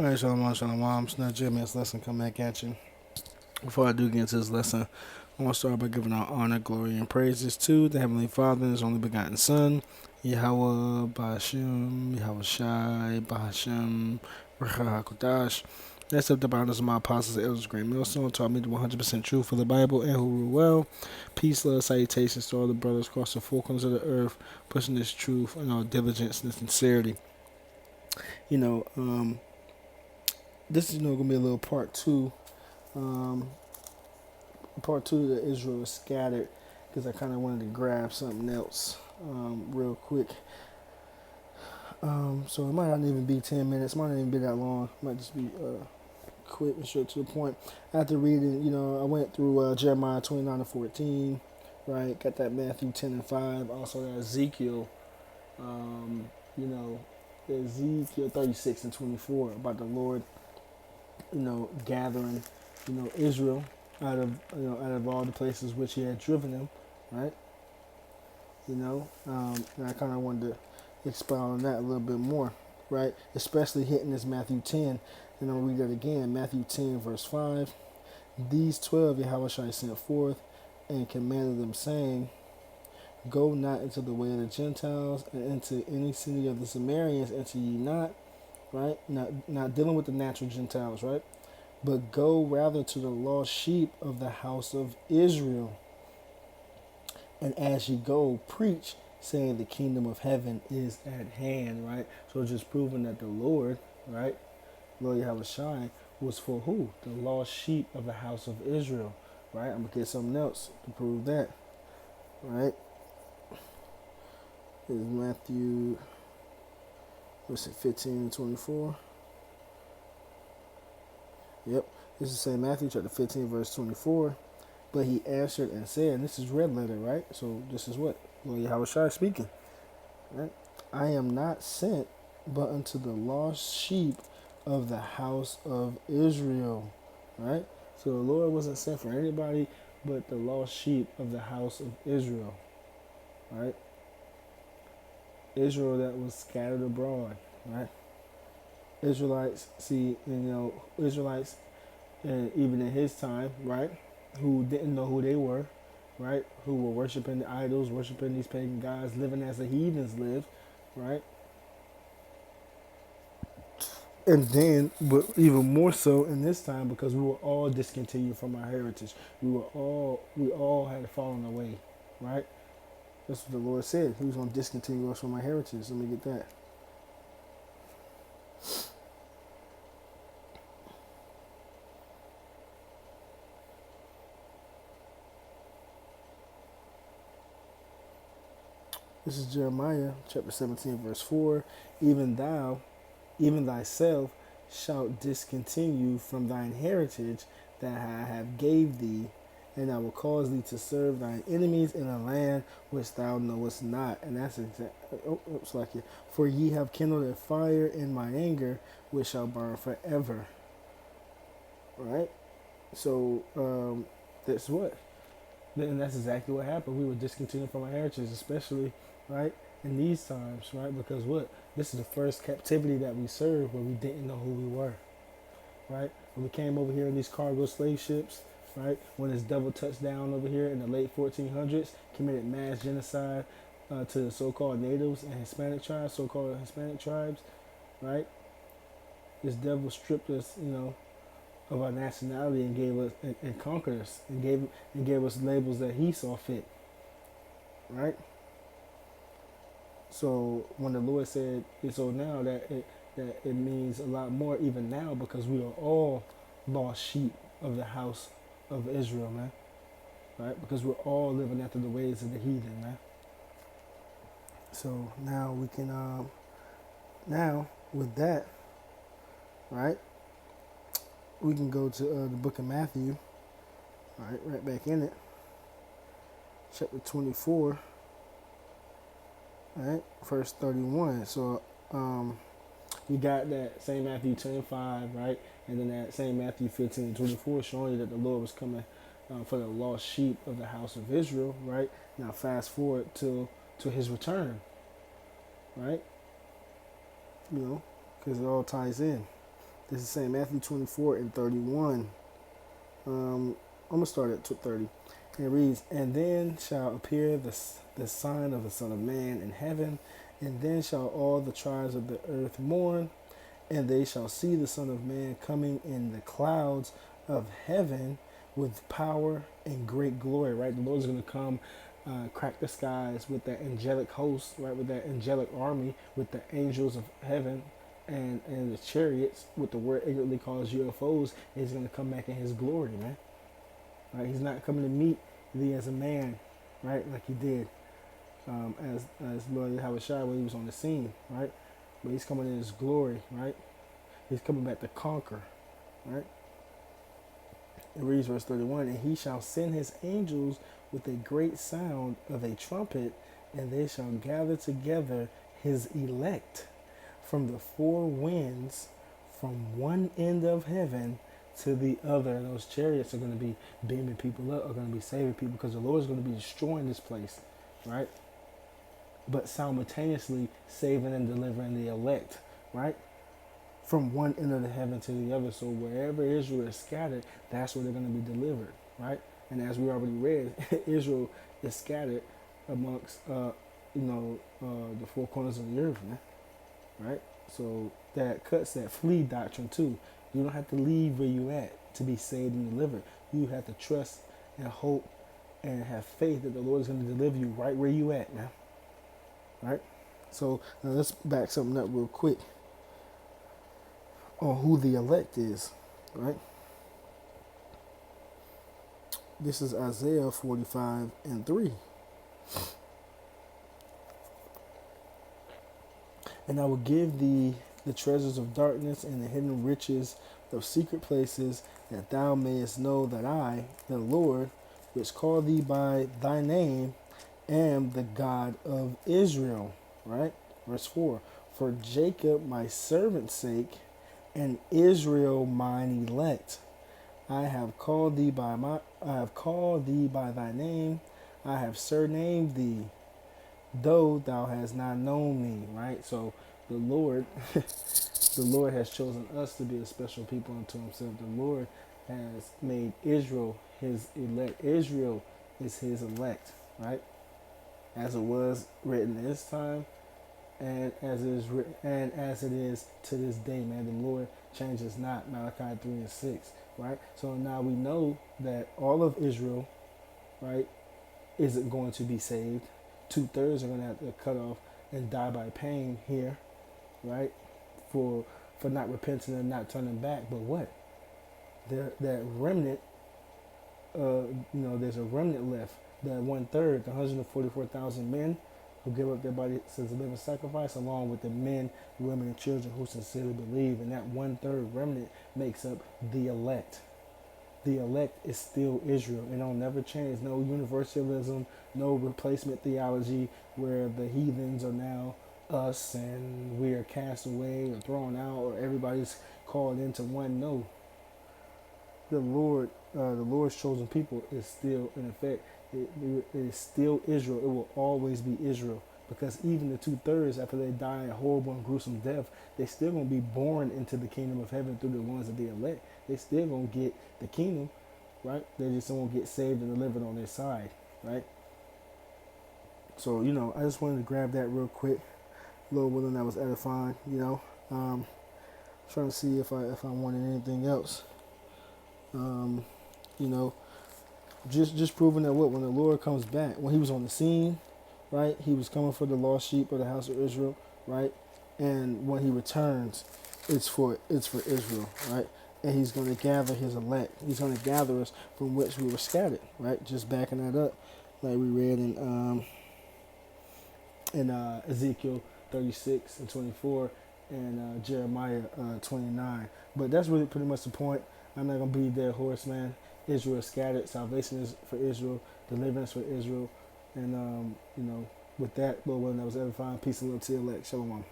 All right, shalom, shalom. It's not GMS lesson come back at you. Before I do get into this lesson, I want to start by giving our honor, glory, and praises to the Heavenly Father and His only begotten Son, Yahweh, Ba'ashem, Yahweh Shai, Ba'ashem, Racha HaKodash. That's up the boundaries of my apostles and elders, great millstone, taught me the 100% truth for the Bible and who rule well. Peace, love, salutations to all the brothers across the four corners of the earth, pushing this truth in all diligence and sincerity. You know, this is gonna be a little part two. Part two that Israel is scattered, because I kind of wanted to grab something else real quick. So it might not even be 10 minutes, might not even be that long. It might just be quick and straight to the point. After reading, I went through Jeremiah 29:14, right? Got that Matthew 10:5, also that Ezekiel, Ezekiel 36:24 about the Lord, gathering, Israel out of all the places which He had driven them, right? And I kind of wanted to expound on that a little bit more, right? Especially hitting this Matthew 10, and I'll read that again. Matthew 10:5. These 12 Yahweh sent forth, and commanded them, saying, Go not into the way of the Gentiles, and into any city of the Samaritans enter ye not, right? Not dealing with the natural Gentiles, right? But go rather to the lost sheep of the house of Israel. And as ye go, preach, saying the kingdom of heaven is at hand, right? So just proving that the Lord, right, Lord Yahweh Shai, was for who? The lost sheep of the house of Israel, right? I'm going to get something else to prove that, right? This is Matthew, 15:24. Yep, this is St. Matthew chapter 15, verse 24. But he answered and said, and this is red letter, right? So this is what? Lord Yahweh Shai speaking, right? I am not sent but unto the lost sheep of the house of Israel, right? So the Lord wasn't sent for anybody but the lost sheep of the house of Israel, right? Israel that was scattered abroad, right? Israelites, Israelites, and even in his time, right, who didn't know who they were, right, who were worshiping the idols, worshiping these pagan gods, living as the heathens lived, right? And then, but even more so in this time, because we were all discontinued from our heritage. We all had fallen away, right? That's what the Lord said. He was going to discontinue us from our heritage. Let me get that. This is Jeremiah chapter 17, verse 4. Even thyself shalt discontinue from thine heritage that I have gave thee, and I will cause thee to serve thine enemies in a land which thou knowest not. And that's exactly. For ye have kindled a fire in my anger, which shall burn forever. Right? So that's what. And that's exactly what happened. We were discontinued from our heritage, especially, right, in these times, right? Because what? This is the first captivity that we served where we didn't know who we were, right? When we came over here in these cargo slave ships, right? When this devil touched down over here in the late 1400s, committed mass genocide to the so-called natives and Hispanic tribes, so-called Hispanic tribes, right? This devil stripped us, of our nationality and gave us and conquered us and gave us labels that he saw fit, right? So when the Lord said, so now that it means a lot more even now, because we are all lost sheep of the house of Israel, man, right? Because we're all living after the ways of the heathen, man. So now we can now with that, right? We can go to the book of Matthew, right back in it, chapter 24, right, verse 31. So we got that same Matthew 10:5, right, and then that same Matthew 15:24, showing you that the Lord was coming for the lost sheep of the house of Israel, right? Now fast forward to His return, right? Because it all ties in. This is saying Matthew 24 and 31. I'm going to start at 30. And it reads, "And then shall appear the sign of the Son of Man in heaven, and then shall all the tribes of the earth mourn, and they shall see the Son of Man coming in the clouds of heaven with power and great glory." Right? The Lord is going to come, crack the skies with that angelic host, right? With that angelic army, with the angels of heaven and the chariots, with the word ignorantly calls UFOs. He's going to come back in his glory, man. Right? He's not coming to meet thee as a man, right? Like he did as Lord Yahushua when he was on the scene, right? But he's coming in his glory, right? He's coming back to conquer, right? It reads verse 31, "And he shall send his angels with a great sound of a trumpet, and they shall gather together his elect from the four winds, from one end of heaven to the other." And those chariots are going to be beaming people up, are going to be saving people, because the Lord is going to be destroying this place, right? But simultaneously saving and delivering the elect, right? From one end of the heaven to the other. So wherever Israel is scattered, that's where they're going to be delivered, right? And as we already read, Israel is scattered amongst, the four corners of the earth, man, right? So that cuts that flee doctrine too. You don't have to leave where you at to be saved and delivered. You have to trust and hope and have faith that the Lord is going to deliver you right where you at, man. Right? So now let's back something up real quick on who the elect is, right? This is Isaiah 45 and 3. "And I will give thee the treasures of darkness and the hidden riches of secret places, that thou mayest know that I, the Lord, which call thee by thy name, am the God of Israel." Right? Verse 4. "For Jacob my servant's sake, and Israel mine elect, I have called thee by thy name, I have surnamed thee, though thou hast not known me." Right? So the Lord the Lord has chosen us to be a special people unto himself. The Lord has made Israel his elect. Israel is his elect, right? As it was written in his time, and as it is to this day, man. The Lord changes not. Malachi 3 and 6, right? So now we know that all of Israel, right, isn't going to be saved. 2/3 are going to have to cut off and die by pain here, right? For not repenting and not turning back. But what? That remnant, there's a remnant left. That 1/3, the 144,000 men who give up their body as a living sacrifice, along with the men, women, and children who sincerely believe. And that 1/3 remnant makes up the elect. The elect is still Israel. It don't never change. No universalism, no replacement theology where the heathens are now us and we are cast away or thrown out or everybody's called into one. No. The Lord's chosen people is still in effect. It is still Israel. It will always be Israel, because even the 2/3, after they die a horrible and gruesome death, they still gonna be born into the kingdom of heaven through the ones of the elect. They still gonna get the kingdom, right? They just won't get saved and delivered on their side, right? So I just wanted to grab that real quick. Lord willing, that was edifying. Trying to see if I wanted anything else. Just proving that when the Lord comes back, when he was on the scene, right, he was coming for the lost sheep of the house of Israel, right, and when he returns, it's for Israel, right, and he's going to gather his elect. He's going to gather us from which we were scattered, right. Just backing that up, like we read in Ezekiel 36 and 24 and Jeremiah 29. But that's really pretty much the point. I'm not going to beat their horse, man. Israel is scattered. Salvation is for Israel. Deliverance for Israel. And, with that, Lord willing, that was edifying. Peace and love to your elect. Shalom.